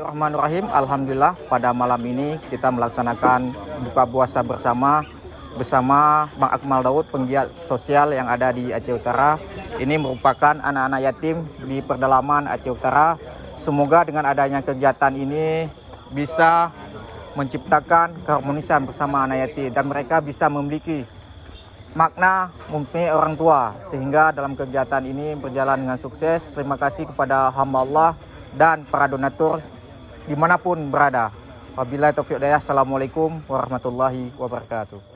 Bismillahirrahmanirrahim. Alhamdulillah pada malam ini kita melaksanakan buka puasa bersama Bang Akmal Daud, penggiat sosial yang ada di Aceh Utara. Ini merupakan anak-anak yatim di pedalaman Aceh Utara. Semoga dengan adanya kegiatan ini bisa menciptakan keharmonisan bersama anak yatim dan mereka bisa memiliki makna mempunyai orang tua, sehingga dalam kegiatan ini berjalan dengan sukses. Terima kasih kepada hamba Allah dan para donatur dimanapun berada. Wabillahi taufiq hidayah. Assalamualaikum warahmatullahi wabarakatuh.